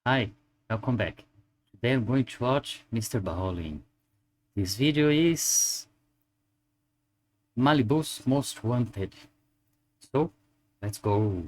Hi, welcome back. Today I'm going to watch MrBallen. This video is Malibu's Most Wanted. So, let's go.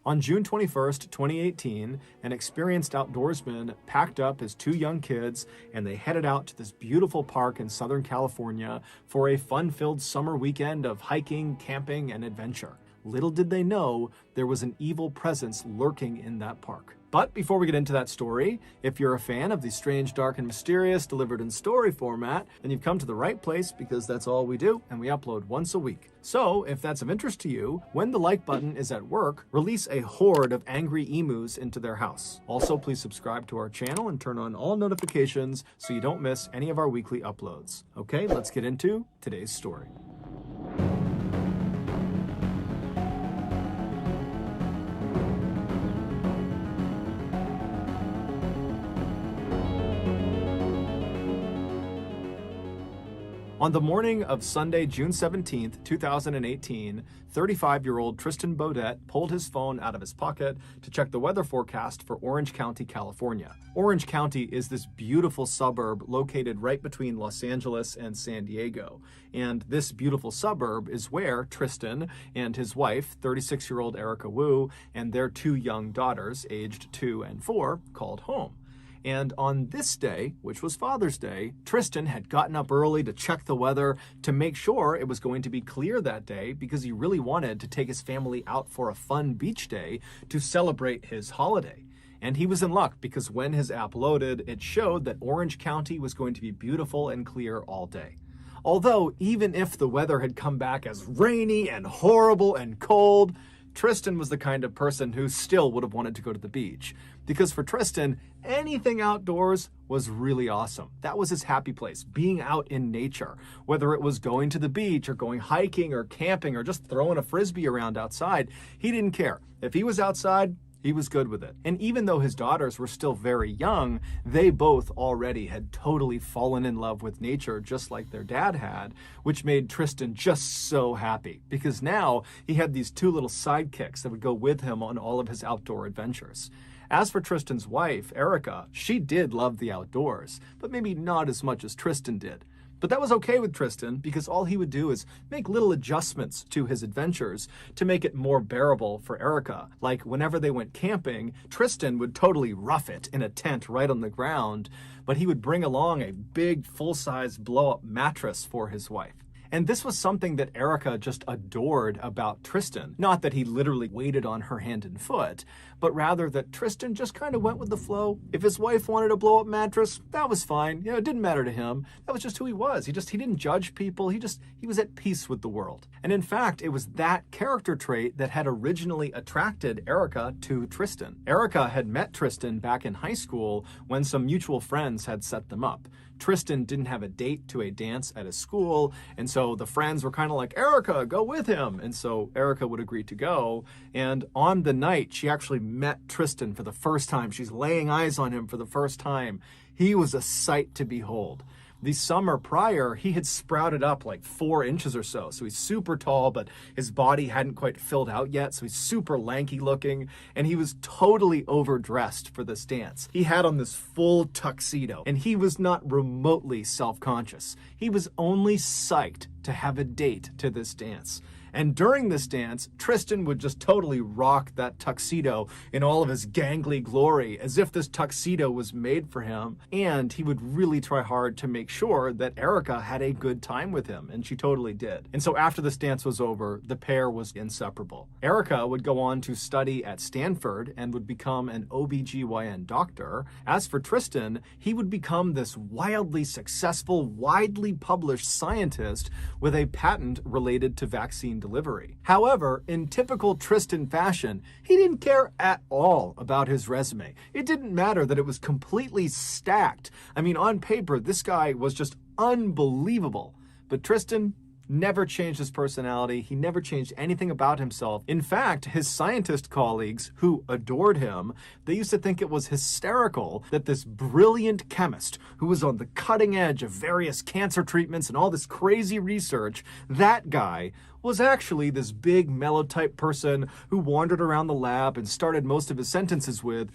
On June 21st, 2018, an experienced outdoorsman packed up his two young kids and they headed out to this beautiful park in Southern California for a fun-filled summer weekend of hiking, camping, and adventure. Little did they know there was an evil presence lurking in that park. But before we get into that story, if you're a fan of the strange, dark, and mysterious delivered in story format, then you've come to the right place because that's all we do, and we upload once a week. So, if that's of interest to you, when the like button is at work, release a horde of angry emus into their house. Also, please subscribe to our channel and turn on all notifications so you don't miss any of our weekly uploads. Okay, let's get into today's story. On the morning of Sunday, June 17th, 2018, 35-year-old Tristan Baudet pulled his phone out of his pocket to check the weather forecast for Orange County, California. Orange County is this beautiful suburb located right between Los Angeles and San Diego. And this beautiful suburb is where Tristan and his wife, 36-year-old Erica Wu, and their two young daughters, aged 2 and 4, called home. And on this day, which was Father's Day, Tristan had gotten up early to check the weather to make sure it was going to be clear that day because he really wanted to take his family out for a fun beach day to celebrate his holiday. And he was in luck because when his app loaded, it showed that Orange County was going to be beautiful and clear all day. Although, even if the weather had come back as rainy and horrible and cold, Tristan was the kind of person who still would have wanted to go to the beach. Because for Tristan, anything outdoors was really awesome. That was his happy place, being out in nature. Whether it was going to the beach or going hiking or camping or just throwing a frisbee around outside, he didn't care. If he was outside, he was good with it. And even though his daughters were still very young, they both already had totally fallen in love with nature just like their dad had, which made Tristan just so happy because now he had these two little sidekicks that would go with him on all of his outdoor adventures. As for Tristan's wife, Erica, she did love the outdoors, but maybe not as much as Tristan did. But that was okay with Tristan because all he would do is make little adjustments to his adventures to make it more bearable for Erica. Like whenever they went camping, Tristan would totally rough it in a tent right on the ground, but he would bring along a big full-size blow-up mattress for his wife. And this was something that Erica just adored about Tristan. Not that he literally waited on her hand and foot, but rather that Tristan just kind of went with the flow. If his wife wanted a blow-up mattress, that was fine. You know, it didn't matter to him. That was just who he was. He didn't judge people. He was at peace with the world. And in fact, it was that character trait that had originally attracted Erica to Tristan. Erica had met Tristan back in high school when some mutual friends had set them up. Tristan didn't have a date to a dance at his school, and so the friends were kind of like, Erica, go with him. And so Erica would agree to go. And on the night, she actually met Tristan for the first time. She's laying eyes on him for the first time. He was a sight to behold. The summer prior, he had sprouted up like 4 inches or so. So he's super tall, but his body hadn't quite filled out yet. So he's super lanky looking, and he was totally overdressed for this dance. He had on this full tuxedo, and he was not remotely self-conscious. He was only psyched to have a date to this dance. And during this dance, Tristan would just totally rock that tuxedo in all of his gangly glory, as if this tuxedo was made for him. And he would really try hard to make sure that Erica had a good time with him, and she totally did. And so after this dance was over, the pair was inseparable. Erica would go on to study at Stanford and would become an OBGYN doctor. As for Tristan, he would become this wildly successful, widely published scientist with a patent related to vaccine delivery. However, in typical Tristan fashion, he didn't care at all about his resume. It didn't matter that it was completely stacked. I mean, on paper, this guy was just unbelievable. But Tristan never changed his personality. He never changed anything about himself. In fact, his scientist colleagues who adored him, they used to think it was hysterical that this brilliant chemist who was on the cutting edge of various cancer treatments and all this crazy research, that guy was actually this big mellow type person who wandered around the lab and started most of his sentences with,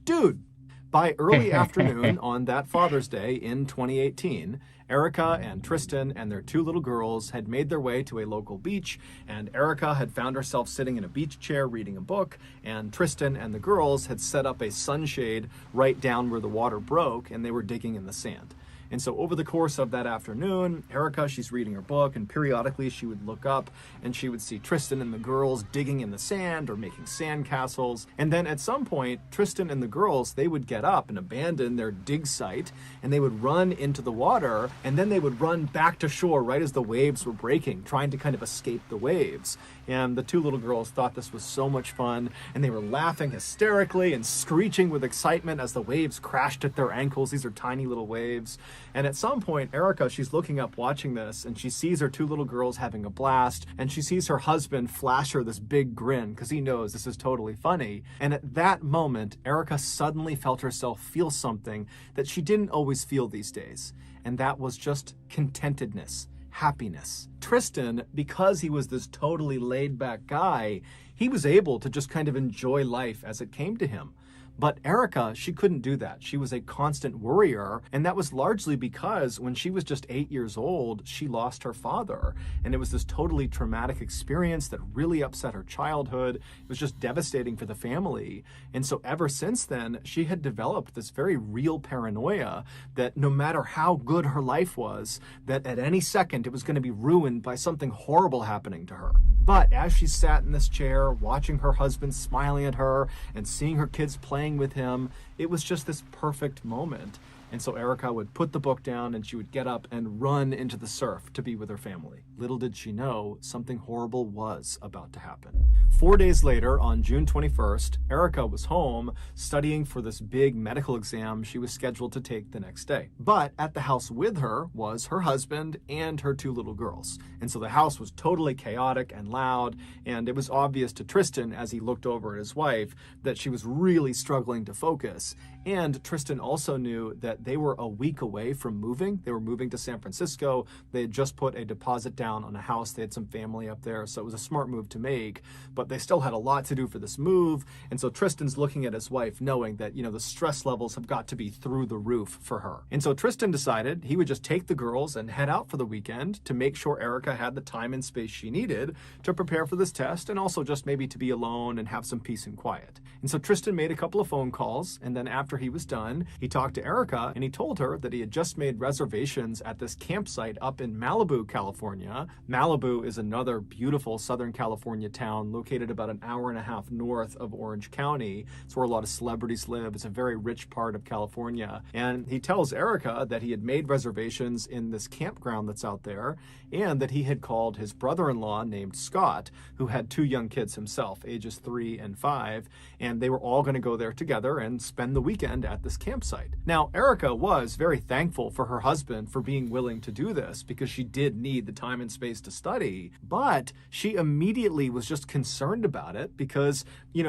Dude, by early afternoon on that Father's Day in 2018, Erica and Tristan and their 2 little girls had made their way to a local beach, and Erica had found herself sitting in a beach chair reading a book, and Tristan and the girls had set up a sunshade right down where the water broke, and they were digging in the sand. And so over the course of that afternoon, Erica, she's reading her book, and periodically she would look up and she would see Tristan and the girls digging in the sand or making sand castles. And then at some point, Tristan and the girls, they would get up and abandon their dig site, and they would run into the water, and then they would run back to shore right as the waves were breaking, trying to kind of escape the waves. And the 2 little girls thought this was so much fun, and they were laughing hysterically and screeching with excitement as the waves crashed at their ankles. These are tiny little waves. And at some point, Erica, she's looking up watching this, and she sees her 2 little girls having a blast, and she sees her husband flash her this big grin because he knows this is totally funny. And at that moment, Erica suddenly felt herself feel something that she didn't always feel these days, and that was just contentedness, happiness. Tristan, because he was this totally laid-back guy, he was able to just kind of enjoy life as it came to him. But Erica, she couldn't do that. She was a constant worrier, and that was largely because when she was just 8 years old, she lost her father. And it was this totally traumatic experience that really upset her childhood. It was just devastating for the family. And so ever since then, she had developed this very real paranoia that no matter how good her life was, that at any second it was going to be ruined by something horrible happening to her. But as she sat in this chair, watching her husband smiling at her and seeing her kids playing with him, it was just this perfect moment. And so Erica would put the book down and she would get up and run into the surf to be with her family. Little did she know, something horrible was about to happen. 4 days later, on June 21st, Erica was home studying for this big medical exam she was scheduled to take the next day. But at the house with her was her husband and her 2 little girls. And so the house was totally chaotic and loud, and it was obvious to Tristan as he looked over at his wife that she was really struggling to focus. And Tristan also knew that they were a week away from moving. They were moving to San Francisco. They had just put a deposit down on a house. They had some family up there, so it was a smart move to make. But they still had a lot to do for this move. And so Tristan's looking at his wife, knowing that, the stress levels have got to be through the roof for her. And so Tristan decided he would just take the girls and head out for the weekend to make sure Erica had the time and space she needed to prepare for this test, and also just maybe to be alone and have some peace and quiet. And so Tristan made a couple of phone calls, and then after he was done, he talked to Erica and he told her that he had just made reservations at this campsite up in Malibu, California. Malibu is another beautiful Southern California town located about an hour and a half north of Orange County. It's where a lot of celebrities live. It's a very rich part of California. And he tells Erica that he had made reservations in this campground that's out there, and that he had called his brother-in-law named Scott, who had 2 young kids himself, ages 3 and 5, and they were all going to go there together and spend the weekend at this campsite. Now, Erica was very thankful for her husband for being willing to do this because she did need the time and space to study, but she immediately was just concerned about it because,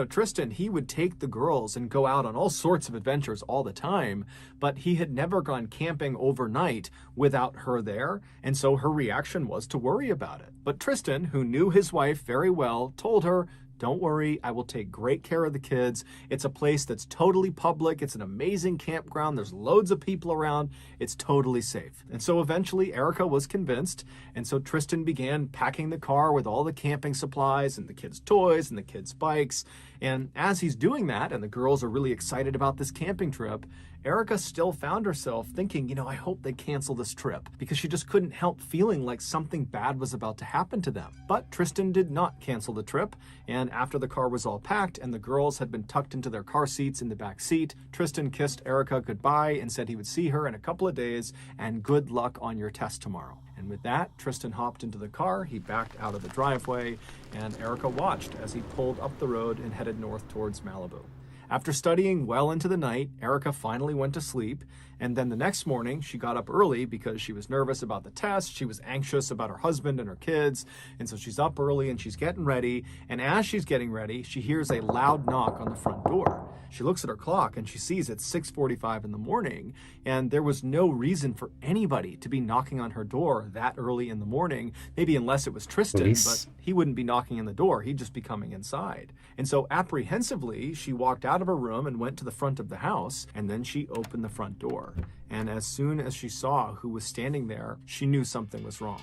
Tristan, he would take the girls and go out on all sorts of adventures all the time, but he had never gone camping overnight without her there, and so her reaction was to worry about it. But Tristan, who knew his wife very well, told her, "Don't worry, I will take great care of the kids. It's a place that's totally public. It's an amazing campground. There's loads of people around. It's totally safe." And so eventually Erica was convinced. And so Tristan began packing the car with all the camping supplies and the kids' toys and the kids' bikes. And as he's doing that, and the girls are really excited about this camping trip, Erica still found herself thinking, I hope they cancel this trip, because she just couldn't help feeling like something bad was about to happen to them. But Tristan did not cancel the trip, and after the car was all packed and the girls had been tucked into their car seats in the back seat, Tristan kissed Erica goodbye and said he would see her in a couple of days, and good luck on your test tomorrow. And with that, Tristan hopped into the car, he backed out of the driveway, and Erica watched as he pulled up the road and headed north towards Malibu. After studying well into the night, Erica finally went to sleep, and then the next morning she got up early because she was nervous about the test, she was anxious about her husband and her kids, and so she's up early and she's getting ready, and as she's getting ready, she hears a loud knock on the front door. She looks at her clock and she sees it's 6:45 in the morning, and there was no reason for anybody to be knocking on her door that early in the morning, maybe unless it was Tristan, Police. but he wouldn't be knocking on the door, he'd just be coming inside. And so apprehensively, she walked out of her room and went to the front of the house, and then she opened the front door. And as soon as she saw who was standing there, she knew something was wrong.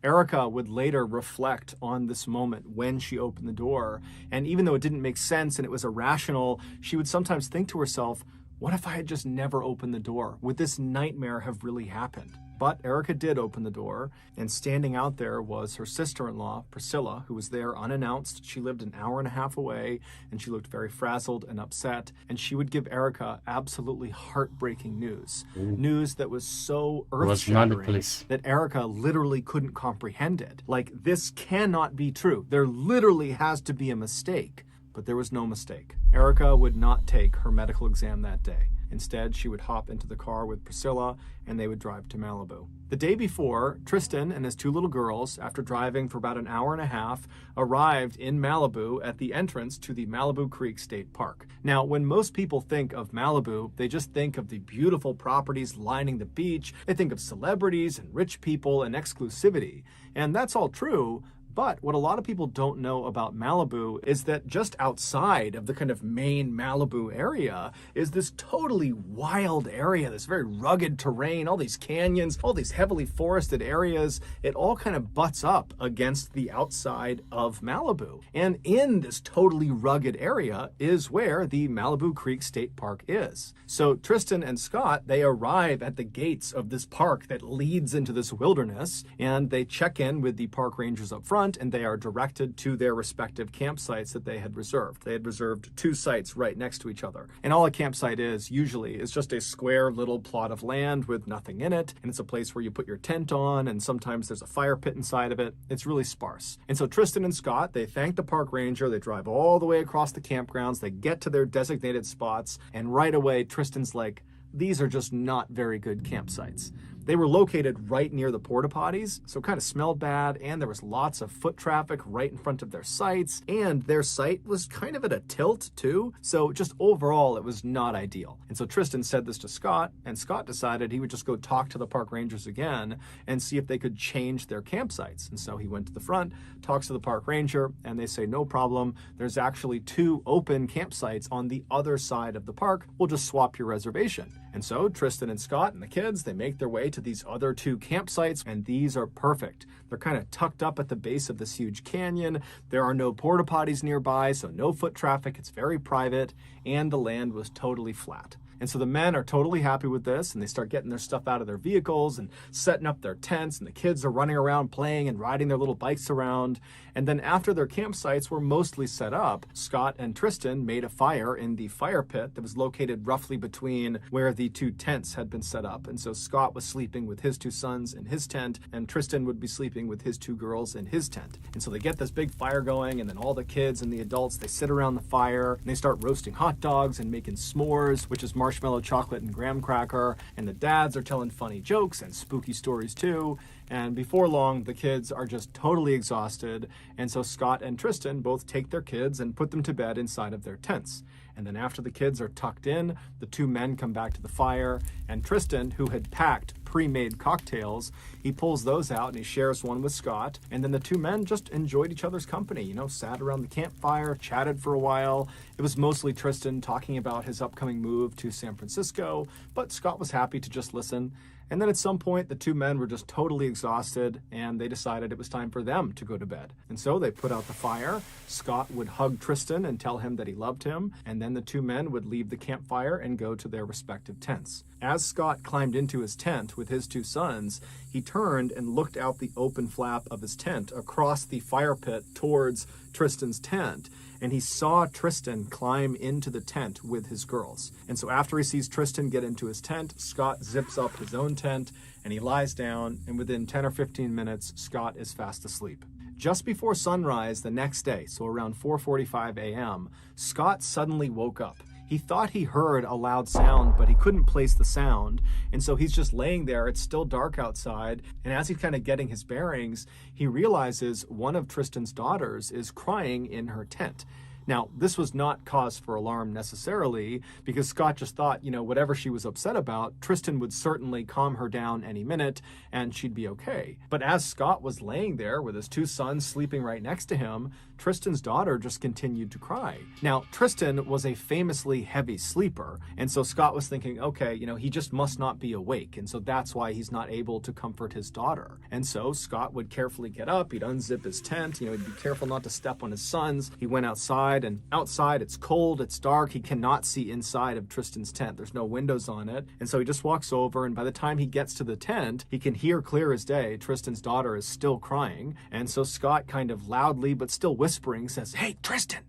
Erica would later reflect on this moment when she opened the door, and even though it didn't make sense and it was irrational, she would sometimes think to herself, what if I had just never opened the door? Would this nightmare have really happened? But Erica did open the door, and standing out there was her sister-in-law, Priscilla, who was there unannounced. She lived an hour and a half away, and she looked very frazzled and upset, and she would give Erica absolutely heartbreaking news. News that was so earth-shattering that Erica literally couldn't comprehend it. Like, this cannot be true. There literally has to be a mistake. But there was no mistake. Erica would not take her medical exam that day. Instead, she would hop into the car with Priscilla and they would drive to Malibu. The day before, Tristan and his two little girls, after driving for about an hour and a half, arrived in Malibu at the entrance to the Malibu Creek State Park. Now, when most people think of Malibu, they just think of the beautiful properties lining the beach. They think of celebrities and rich people and exclusivity. And that's all true. But what a lot of people don't know about Malibu is that just outside of the kind of main Malibu area is this totally wild area, this very rugged terrain, all these canyons, all these heavily forested areas. It all kind of butts up against the outside of Malibu. And in this totally rugged area is where the Malibu Creek State Park is. So Tristan and Scott, they arrive at the gates of this park that leads into this wilderness, and they check in with the park rangers up front, and they are directed to their respective campsites that they had reserved. They had reserved 2 sites right next to each other. And all a campsite is usually is just a square little plot of land with nothing in it. And it's a place where you put your tent on, and sometimes there's a fire pit inside of it. It's really sparse. And so Tristan and Scott, they thank the park ranger. They drive all the way across the campgrounds. They get to their designated spots. And right away, Tristan's like, these are just not very good campsites. They were located right near the porta potties, so it kind of smelled bad, and there was lots of foot traffic right in front of their sites, and their site was kind of at a tilt too, so just overall it was not ideal. And so Tristan said this to Scott, and Scott decided he would just go talk to the park rangers again and see if they could change their campsites. And so he went to the front, talks to the park ranger, and they say, no problem, there's actually 2 open campsites on the other side of the park. We'll just swap your reservation. And so Tristan and Scott and the kids, they make their way to these other 2 campsites, and these are perfect. They're kind of tucked up at the base of this huge canyon. There are no porta potties nearby, so no foot traffic. It's very private, and the land was totally flat. And so the men are totally happy with this, and they start getting their stuff out of their vehicles and setting up their tents, and the kids are running around playing and riding their little bikes around. And then after their campsites were mostly set up, Scott and Tristan made a fire in the fire pit that was located roughly between where the 2 tents had been set up. And so Scott was sleeping with his 2 sons in his tent, and Tristan would be sleeping with his 2 girls in his tent. And so they get this big fire going, and then all the kids and the adults, they sit around the fire, and they start roasting hot dogs and making s'mores, which is marshmallow chocolate and graham cracker, and the dads are telling funny jokes and spooky stories too. And before long, the kids are just totally exhausted, and so Scott and Tristan both take their kids and put them to bed inside of their tents. And then after the kids are tucked in, the 2 men come back to the fire, and Tristan, who had packed pre-made cocktails, he pulls those out and he shares one with Scott. And then the 2 men just enjoyed each other's company, sat around the campfire, chatted for a while. It was mostly Tristan talking about his upcoming move to San Francisco, but Scott was happy to just listen. And then at some point, the 2 men were just totally exhausted, and they decided it was time for them to go to bed. And so they put out the fire. Scott would hug Tristan and tell him that he loved him, and then the 2 men would leave the campfire and go to their respective tents. As Scott climbed into his tent with his 2 sons, he turned and looked out the open flap of his tent across the fire pit towards Tristan's tent, and he saw Tristan climb into the tent with his girls. And so after he sees Tristan get into his tent, Scott zips up his own tent, and he lies down, and within 10 or 15 minutes, Scott is fast asleep. Just before sunrise the next day, so around 4:45 a.m., Scott suddenly woke up. He thought he heard a loud sound, but he couldn't place the sound. And so he's just laying there. It's still dark outside. And as he's kind of getting his bearings, he realizes one of Tristan's daughters is crying in her tent. Now, this was not cause for alarm necessarily, because Scott just thought, whatever she was upset about, Tristan would certainly calm her down any minute and she'd be okay. But as Scott was laying there with his two sons sleeping right next to him, Tristan's daughter just continued to cry. Now, Tristan was a famously heavy sleeper, and so Scott was thinking, okay, he just must not be awake, and so that's why he's not able to comfort his daughter. And so Scott would carefully get up, he'd unzip his tent, he'd be careful not to step on his sons. He went outside, and outside it's cold, it's dark, he cannot see inside of Tristan's tent. There's no windows on it, and so he just walks over, and by the time he gets to the tent, he can hear clear as day Tristan's daughter is still crying, and so Scott kind of loudly but still whispering says, "Hey, Tristan,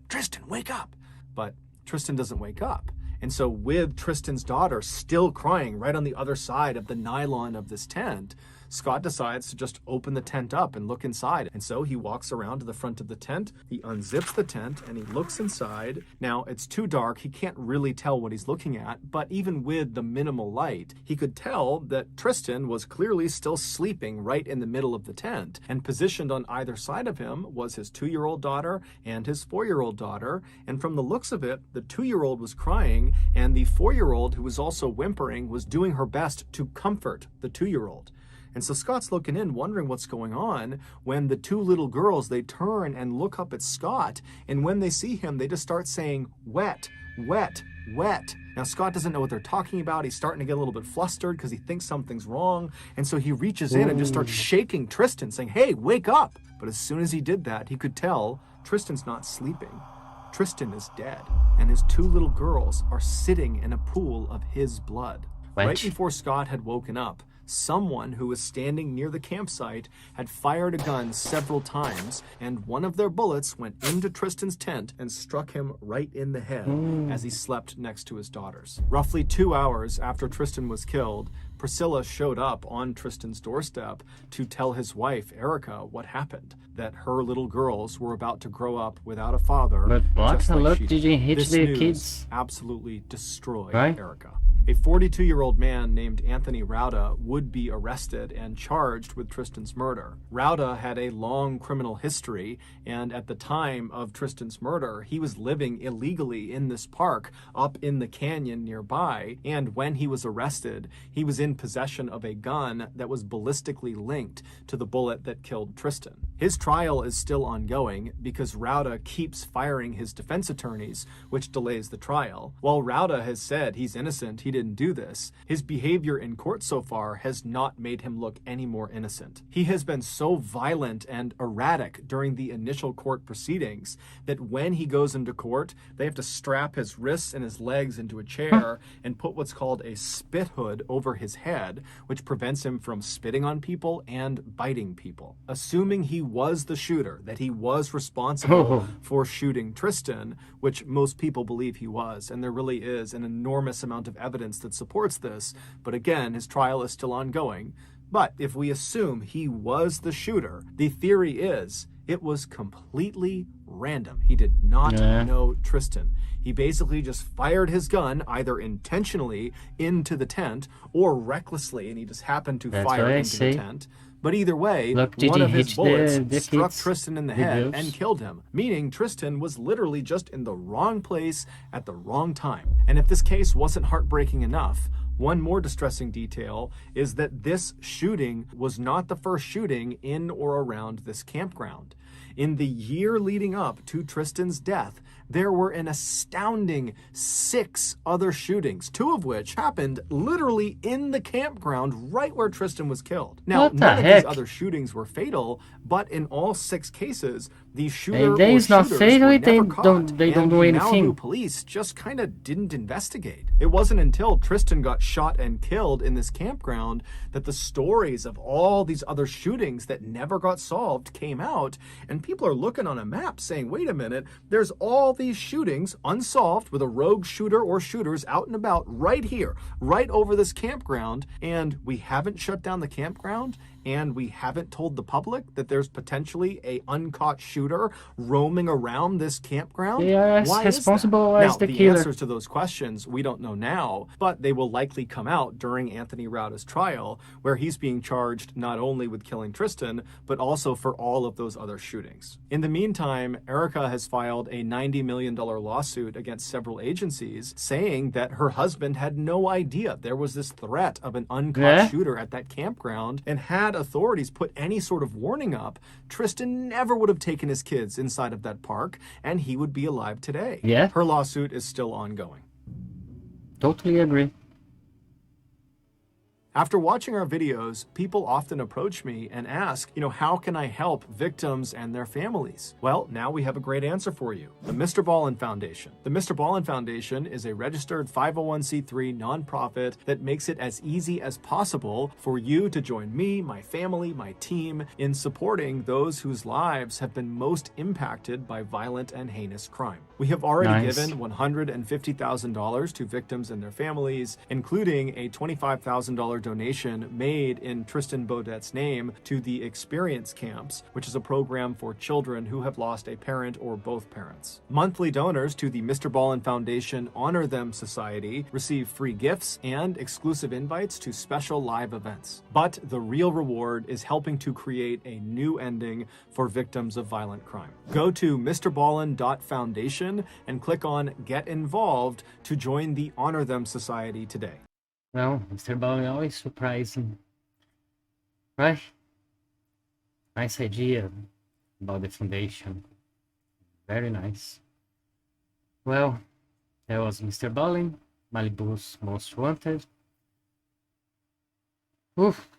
wake up." But Tristan doesn't wake up. And so with Tristan's daughter still crying right on the other side of the nylon of this tent, Scott decides to just open the tent up and look inside. And so he walks around to the front of the tent, he unzips the tent, and he looks inside. Now, it's too dark, he can't really tell what he's looking at, but even with the minimal light, he could tell that Tristan was clearly still sleeping right in the middle of the tent. And positioned on either side of him was his 2-year-old daughter and his 4-year-old daughter. And from the looks of it, the 2-year-old was crying, and the 4-year-old, who was also whimpering, was doing her best to comfort the 2-year-old. And so Scott's looking in, wondering what's going on, when the two little girls, they turn and look up at Scott, and when they see him, they just start saying, "Wet, wet, wet." Now, Scott doesn't know what they're talking about. He's starting to get a little bit flustered because he thinks something's wrong, and so he reaches in and just starts shaking Tristan, saying, "Hey, wake up." But as soon as he did that, he could tell Tristan's not sleeping. Tristan is dead, and his two little girls are sitting in a pool of his blood. Right before Scott had woken up, someone who was standing near the campsite had fired a gun several times, and one of their bullets went into Tristan's tent and struck him right in the head as he slept next to his daughters. Roughly 2 hours after Tristan was killed, Priscilla showed up on Tristan's doorstep to tell his wife, Erica, what happened, that her little girls were about to grow up without a father. But what? Just like Look, she did you hit This the news kids? absolutely destroyed Right? Erica. A 42-year-old man named Anthony Rauda would be arrested and charged with Tristan's murder. Rauda had a long criminal history, and at the time of Tristan's murder, he was living illegally in this park up in the canyon nearby, and when he was arrested, he was in possession of a gun that was ballistically linked to the bullet that killed Tristan. His trial is still ongoing because Rauda keeps firing his defense attorneys, which delays the trial. While Rauda has said he's innocent, he didn't do this, his behavior in court so far has not made him look any more innocent. He has been so violent and erratic during the initial court proceedings that when he goes into court, they have to strap his wrists and his legs into a chair and put what's called a spit hood over his head, which prevents him from spitting on people and biting people. Assuming he was the shooter, that he was responsible for shooting Tristan, which most people believe he was, and there really is an enormous amount of evidence that supports this, but again, his trial is still ongoing. But if we assume he was the shooter, the theory is it was completely random. He did not know Tristan. He basically just fired his gun either intentionally into the tent or recklessly, and he just happened to fire into the tent. But either way, one of his bullets struck Tristan in the head and killed him, meaning Tristan was literally just in the wrong place at the wrong time. And if this case wasn't heartbreaking enough, one more distressing detail is that this shooting was not the first shooting in or around this campground. In the year leading up to Tristan's death, there were an astounding 6 other shootings, 2 of which happened literally in the campground right where Tristan was killed. Now, none of these other shootings were fatal, but in all 6 cases, the shooter or shooters were never caught, they don't do and anything. Malibu police just kind of didn't investigate. It wasn't until Tristan got shot and killed in this campground that the stories of all these other shootings that never got solved came out, and people are looking on a map saying, wait a minute, there's all these shootings unsolved with a rogue shooter or shooters out and about right here, right over this campground, and we haven't shut down the campground, and we haven't told the public that there's potentially a uncaught shooter roaming around this campground? They are as Why is that? responsible Now, as the the killer. answers to those questions we don't know now, but they will likely come out during Anthony Rauda's trial, where he's being charged not only with killing Tristan, but also for all of those other shootings. In the meantime, Erica has filed a $90 million lawsuit against several agencies, saying that her husband had no idea there was this threat of an uncaught shooter at that campground, and had authorities put any sort of warning up, Tristan never would have taken his kids inside of that park, and he would be alive today. Yeah. Her lawsuit is still ongoing. Totally agree. After watching our videos, people often approach me and ask, how can I help victims and their families? Well, now we have a great answer for you. The MrBallen Foundation. The MrBallen Foundation is a registered 501c3 nonprofit that makes it as easy as possible for you to join me, my family, my team in supporting those whose lives have been most impacted by violent and heinous crime. We have already given $150,000 to victims and their families, including a $25,000 donation made in Tristan Baudet's name to the Experience Camps, which is a program for children who have lost a parent or both parents. Monthly donors to the MrBallen Foundation Honor Them Society receive free gifts and exclusive invites to special live events. But the real reward is helping to create a new ending for victims of violent crime. Go to MrBallen.Foundation and click on Get Involved to join the Honor Them Society today. Well, MrBallen always surprising, right? Nice idea about the foundation. Very nice. Well, that was MrBallen, Malibu's Most Wanted. Oof.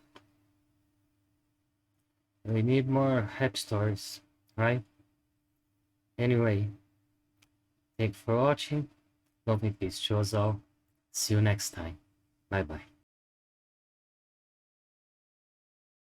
We need more happy stories, right? Anyway, thank you for watching. Love and peace to us all. See you next time. Bye bye.